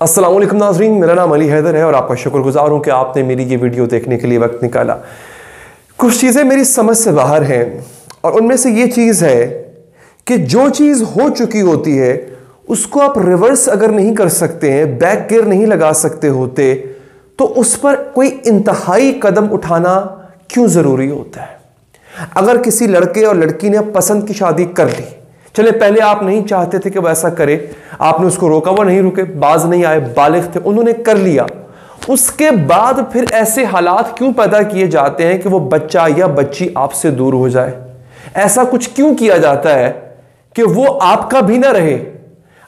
अस्सलाम वालेकुम नाज़रीन, मेरा नाम अली हैदर है और आपका शुक्रगुजार हूँ कि आपने मेरी ये वीडियो देखने के लिए वक्त निकाला। कुछ चीज़ें मेरी समझ से बाहर हैं और उनमें से ये चीज़ है कि जो चीज़ हो चुकी होती है उसको आप रिवर्स अगर नहीं कर सकते हैं, बैक गियर नहीं लगा सकते होते, तो उस पर कोई इंतहाई कदम उठाना क्यों ज़रूरी होता है। अगर किसी लड़के और लड़की ने पसंद की शादी कर ली, चले पहले आप नहीं चाहते थे कि वो ऐसा करे, आपने उसको रोका, वो नहीं रुके, बाज नहीं आए, बालिग थे, उन्होंने कर लिया। उसके बाद फिर ऐसे हालात क्यों पैदा किए जाते हैं कि वो बच्चा या बच्ची आपसे दूर हो जाए। ऐसा कुछ क्यों किया जाता है कि वो आपका भी ना रहे।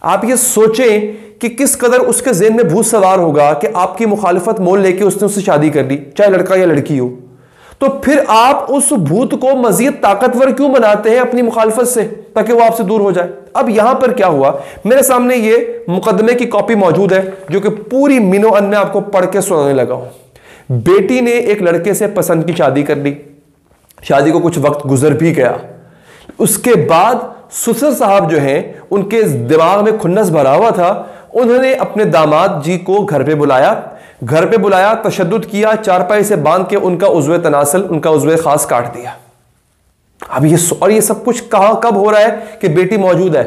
आप ये सोचें कि किस कदर उसके ज़हन में भूत सवार होगा कि आपकी मुखालिफत मोल लेके उसने उससे शादी कर ली, चाहे लड़का या लड़की हो। तो फिर आप उस भूत को मजीद ताकतवर क्यों बनाते हैं अपनी मुखालफत से, ताकि वो आपसे दूर हो जाए। अब यहां पर क्या हुआ, मेरे सामने ये मुकदमे की कॉपी मौजूद है जो कि पूरी मिनो अन में आपको पढ़ के सुनाने लगा हूं। बेटी ने एक लड़के से पसंद की शादी कर ली, शादी को कुछ वक्त गुजर भी गया। उसके बाद ससुर साहब जो हैं, उनके दिमाग में खुन्नस भरा हुआ था, उन्होंने अपने दामाद जी को घर पे बुलाया, तशद्दुद किया, चारपाई से बांध के उनका उज़्वे तनासल, उनका उज़्वे खास काट दिया। अब ये सब कुछ कब हो रहा है कि बेटी मौजूद है,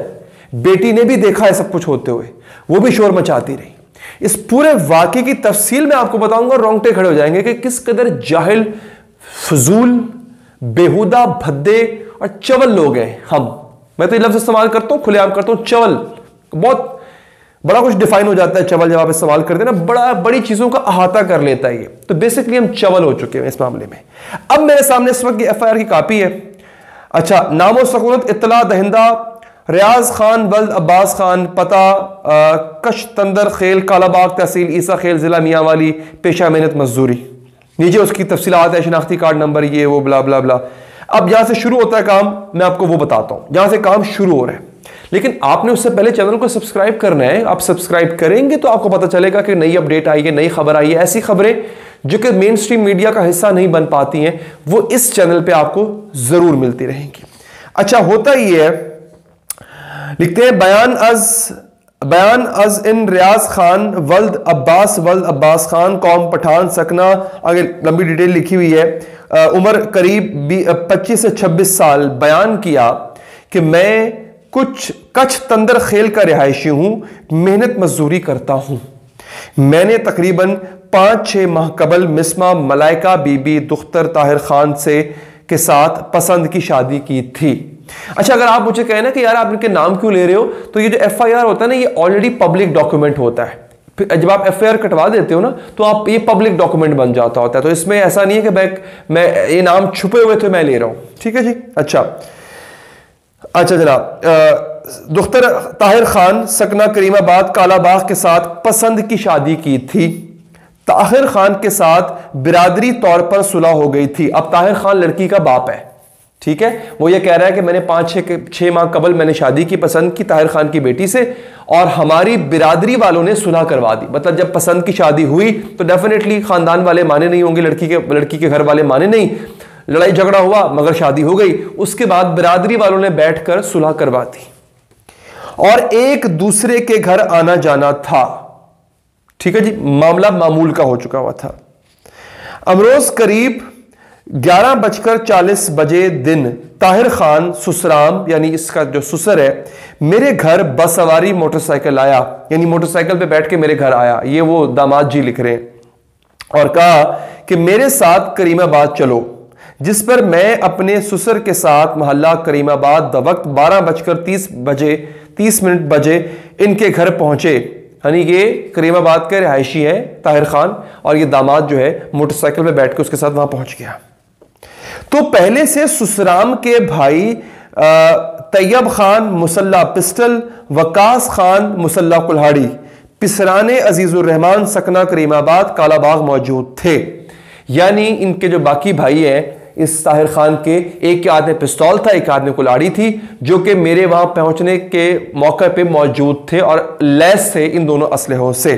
बेटी ने भी देखा है सब कुछ होते हुए, वो भी शोर मचाती रही। इस पूरे वाक़े की तफसील मैं आपको बताऊंगा, रोंगटे खड़े हो जाएंगे कि किस कदर जाहिल, फजूल, बेहुदा, भद्दे और चवल लोग हैं हम। मैं तो ये लफ्ज़ इस्तेमाल करता हूं, खुलेआम करता हूं, चवल। बहुत बड़ा कुछ डिफाइन हो जाता है चवल, जब आप इस्तेमाल करते हैं ना, बड़ी चीजों का अहाता कर लेता है ये। तो बेसिकली हम चवल हो चुके हैं इस मामले में। अब मेरे सामने इस वक्त FIR की कॉपी है। अच्छा, नामो सकूनत इत्तला दहिंदा रियाज खान वल्द अब्बास खान, पता कश्तंदर खेल, कालाबाग तहसील ईसा खेल, जिला मियांवाली, पेशा मेहनत मजदूरी। नीचे उसकी तफसीलात है, शनाख्ती कार्ड नंबर, ये वो ब्ला ब्ला ब्ला। अब यहां से शुरू होता है काम, मैं आपको वो बताता हूं जहां से काम शुरू हो रहा है। लेकिन आपने उससे पहले चैनल को सब्सक्राइब करना है। आप सब्सक्राइब करेंगे तो आपको पता चलेगा कि नई अपडेट आई है, नई खबर आई है। ऐसी खबरें जो कि मेन स्ट्रीम मीडिया का हिस्सा नहीं बन पाती हैं, वो इस चैनल पे आपको जरूर मिलती रहेंगी। अच्छा, होता ही है, लिखते हैं बयान अज इन रियाज खान वल्द अब्बास खान, कौम पठान, सकना, आगे लंबी डिटेल लिखी हुई है। उम्र करीब 25 से 26 साल। बयान किया कि मैं कुछ कच्छ तंदर खेल का रिहायशी हूं, मेहनत मजदूरी करता हूं। मैंने तकरीबन 5-6 माह कबल मिसमा मलाइका बीबी दुख्तर ताहिर खान के साथ पसंद की शादी की थी। अच्छा, अगर आप मुझे कहें ना कि यार आप इनके नाम क्यों ले रहे हो, तो ये जो FIR होता है ना, ये ऑलरेडी पब्लिक डॉक्यूमेंट होता है। जब आप FIR कटवा देते हो ना, तो आप ये पब्लिक डॉक्यूमेंट बन जाता होता है। तो इसमें ऐसा नहीं है कि मैं ये नाम छुपे हुए थे मैं ले रहा हूं। ठीक है जी। अच्छा जनाब, दुख्तर ताहिर खान, सकना, करीमाबाद, कालाबाग के साथ पसंद की शादी की थी। ताहिर खान के साथ बिरादरी तौर पर सुलह हो गई थी। अब ताहिर खान लड़की का बाप है, ठीक है। वो ये कह रहा है कि मैंने 5-6 माह कबल मैंने शादी की पसंद की ताहिर खान की बेटी से, और हमारी बिरादरी वालों ने सुलह करवा दी। मतलब जब पसंद की शादी हुई तो डेफिनेटली खानदान वाले माने नहीं होंगे, लड़की के घर वाले माने नहीं, लड़ाई झगड़ा हुआ, मगर शादी हो गई। उसके बाद बिरादरी वालों ने बैठकर सुलह करवा दी और एक दूसरे के घर आना जाना था। ठीक है जी, मामला मामूल का हो चुका हुआ था। अमरोज करीब 11:40 बजे दिन ताहिर खान ससुराम, यानी इसका जो ससुर है, मेरे घर बसवारी मोटरसाइकिल आया, यानी मोटरसाइकिल पे बैठ के मेरे घर आया। ये वो दामाद जी लिख रहे हैं, और कहा कि मेरे साथ करीमाबाद चलो, जिस पर मैं अपने ससुर के साथ मोहल्ला करीमाबाद वक्त 12:30 बजे इनके घर पहुंचे। यानी ये करीमाबाद के रिहायशी है ताहिर खान, और ये दामाद जो है मोटरसाइकिल पे बैठ के उसके साथ वहां पहुंच गया। तो पहले से ससुराम के भाई तैयब खान मुसल्ला पिस्टल, वकास खान मुसल्ला कुल्हाड़ी, पिसराने अजीजुर रहमान, सकना, करीमाबाद, कालाबाग मौजूद थे। यानी इनके जो बाकी भाई हैं इस ताहिर खान के, एक के हाथ में पिस्तौल था, एक हाथ में कुल्हाड़ी थी, जो कि मेरे वहां पहुंचने के मौके पे मौजूद थे और लैस थे इन दोनों असलहों से।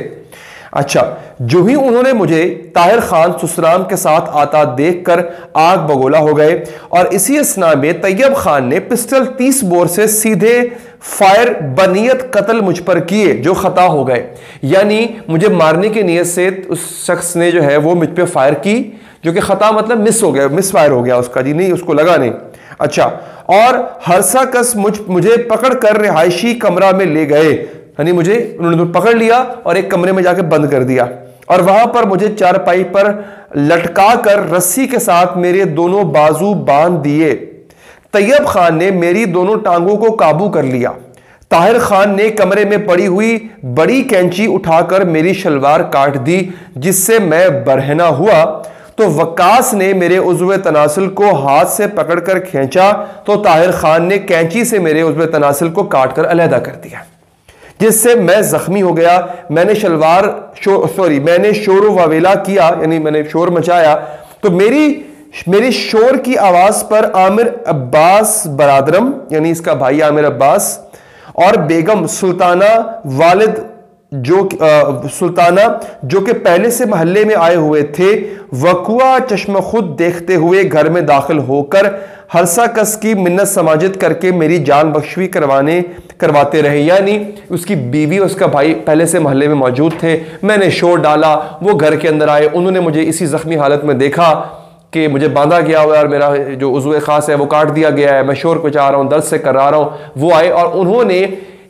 अच्छा, जो ही उन्होंने मुझे ताहिर खान ससुराम के साथ आता देखकर आग बगोला हो गए, और इसी असना में तैयब खान ने पिस्टल 30 बोर से सीधे फायर बनियत कत्ल मुझ पर किए जो खता हो गए, यानी मुझे मारने की नीयत से उस शख्स ने जो है वो मुझ पे फायर की, जो कि खता मतलब मिस हो गया, मिस फायर हो गया उसका, जी नहीं उसको लगा नहीं। अच्छा, और हरसा कस मुझे पकड़ कर रिहायशी कमरा में ले गए, यानी मुझे उन्होंने पकड़ लिया और एक कमरे में जाके बंद कर दिया, और वहां पर मुझे चारपाई पर लटका कर रस्सी के साथ मेरे दोनों बाजू बांध दिए। तैयब खान ने मेरी दोनों टांगों को काबू कर लिया। ताहिर खान ने कमरे में पड़ी हुई बड़ी कैंची उठाकर मेरी शलवार काट दी, जिससे मैं बरहना हुआ। तो वक्कास ने मेरे उज़्व तनासुल को हाथ से पकड़कर खींचा, तो ताहिर खान ने कैंची से मेरे उज़्व तनासुल को काटकर अलहदा कर दिया, जिससे मैं जख्मी हो गया। मैंने मैंने शोर ववेला किया, यानी मैंने शोर मचाया। तो मेरी शोर की आवाज पर आमिर अब्बास बरादरम, यानी इसका भाई आमिर अब्बास, और बेगम सुल्ताना वालिद सुल्ताना जो कि पहले से महल्ले में आए हुए थे, वकुआ चश्म खुद देखते हुए घर में दाखिल होकर हरसा कस की मिन्नत समाजित करके मेरी जान बख्शवी करवाते रहे। यानी उसकी बीवी और उसका भाई पहले से महल्ले में मौजूद थे। मैंने शोर डाला, वो घर के अंदर आए, उन्होंने मुझे इसी जख्मी हालत में देखा कि मुझे बांधा गया हुआ है और मेरा जो उज़्व खास है वो काट दिया गया है, मैं शोर कुचा रहा हूँ, दर्द से कर रहा हूँ। वो आए और उन्होंने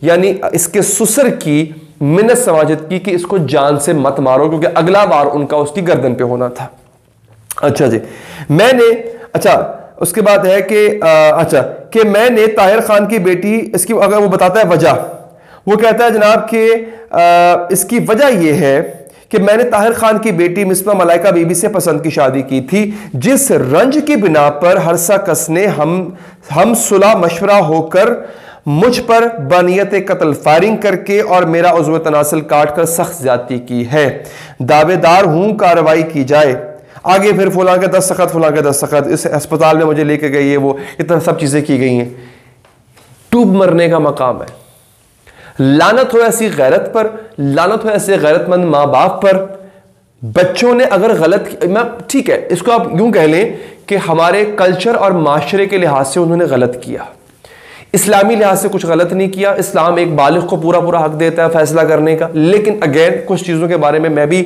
यानी इसके ससुर की मिन्नत समाजित की कि इसको जान से मत मारो, क्योंकि अगला बार उनका उसकी गर्दन पे होना था। अच्छा जी, उसके बाद है कि मैंने ताहिर खान की बेटी, इसकी अगर वो बताता है वजह, वो कहता है जनाब कि इसकी वजह यह है कि मैंने ताहिर खान की बेटी मिसबा मलाइका बीबी से पसंद की शादी की थी, जिस रंज की बिना पर हरसा कस ने हम सुलह मशवरा होकर मुझ पर बनियत कत्ल फायरिंग करके और मेरा उज़्व तनासुल काट कर सख्त ज्यादती की है। दावेदार हूं कार्रवाई की जाए। आगे फिर फुला के दस्तखत, इस अस्पताल में मुझे लेके गई है, वो इतना सब चीजें की गई हैं। टूब मरने का मकाम है। लानत हो ऐसी गैरत पर, लानत हो ऐसे गैरतमंद माँ बाप पर। बच्चों ने अगर गलत, मैं ठीक है इसको आप यूं कह लें कि हमारे कल्चर और माशरे के लिहाज से उन्होंने गलत किया, इस्लामी लिहाज से कुछ गलत नहीं किया। इस्लाम एक बालिग को पूरा पूरा हक देता है फैसला करने का, लेकिन अगेन कुछ चीज़ों के बारे में मैं भी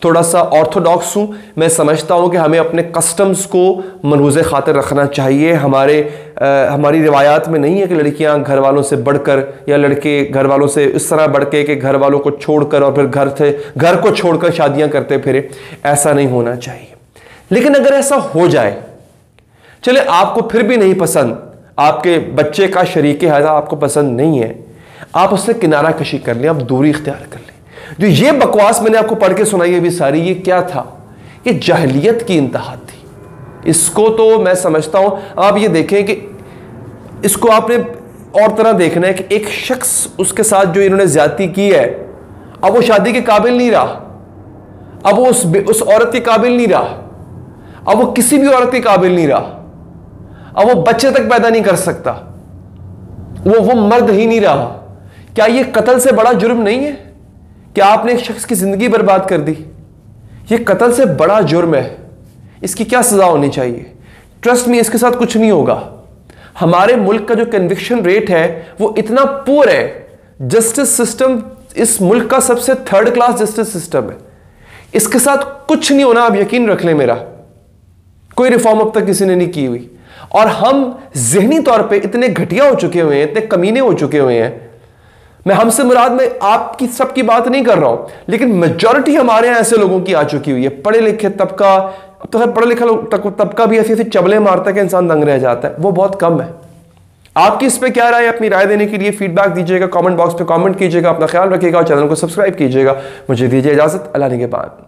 थोड़ा सा ऑर्थोडॉक्स हूँ। मैं समझता हूँ कि हमें अपने कस्टम्स को मनहूज़ खातिर रखना चाहिए। हमारी रिवायात में नहीं है कि लड़कियाँ घर वालों से बढ़कर या लड़के घर वालों से इस तरह बढ़ के कि घर वालों को छोड़कर और फिर घर को छोड़कर शादियाँ करते फिरे। ऐसा नहीं होना चाहिए। लेकिन अगर ऐसा हो जाए, चले आपको फिर भी नहीं पसंद, आपके बच्चे का शरीके हयात आपको पसंद नहीं है, आप उससे किनारा कशी कर लें, आप दूरी इख्तियार कर लें। जो ये बकवास मैंने आपको पढ़ के सुनाई है भी सारी, ये क्या था? ये जहलियत की इंतहा थी। इसको तो मैं समझता हूं, आप ये देखें कि इसको आपने और तरह देखना है कि एक शख्स उसके साथ जो इन्होंने ज्यादती की है, अब वो शादी के काबिल नहीं रहा, अब वो उस औरत के काबिल नहीं रहा, अब वो किसी भी औरत के काबिल नहीं रहा, अब वो बच्चे तक पैदा नहीं कर सकता, वो मर्द ही नहीं रहा। क्या ये कत्ल से बड़ा जुर्म नहीं है? क्या आपने एक शख्स की जिंदगी बर्बाद कर दी? ये कत्ल से बड़ा जुर्म है। इसकी क्या सजा होनी चाहिए? ट्रस्ट में इसके साथ कुछ नहीं होगा। हमारे मुल्क का जो कन्विक्शन रेट है वो इतना पुअर है। जस्टिस सिस्टम इस मुल्क का सबसे थर्ड क्लास जस्टिस सिस्टम है। इसके साथ कुछ नहीं होना, आप यकीन रख लें मेरा। कोई रिफॉर्म अब तक किसी ने नहीं की हुई, और हम ज़हनी तौर पे इतने घटिया हो चुके हुए हैं, इतने कमीने हो चुके हुए हैं। मैं हमसे मुराद में आपकी सबकी बात नहीं कर रहा हूं, लेकिन मेजॉरिटी हमारे यहां ऐसे लोगों की आ चुकी हुई है। पढ़े लिखे तबका, अब तो पढ़ा लिखा तबका भी ऐसी चबले मारता है कि इंसान दंग रह जाता है, वो बहुत कम है। आपकी इस पर क्या राय है? अपनी राय देने के लिए फीडबैक दीजिएगा, कमेंट बॉक्स पे कमेंट कीजिएगा। अपना ख्याल रखिएगा और चैनल को सब्सक्राइब कीजिएगा। मुझे दीजिए इजाजत। अल्लाह निगहबान।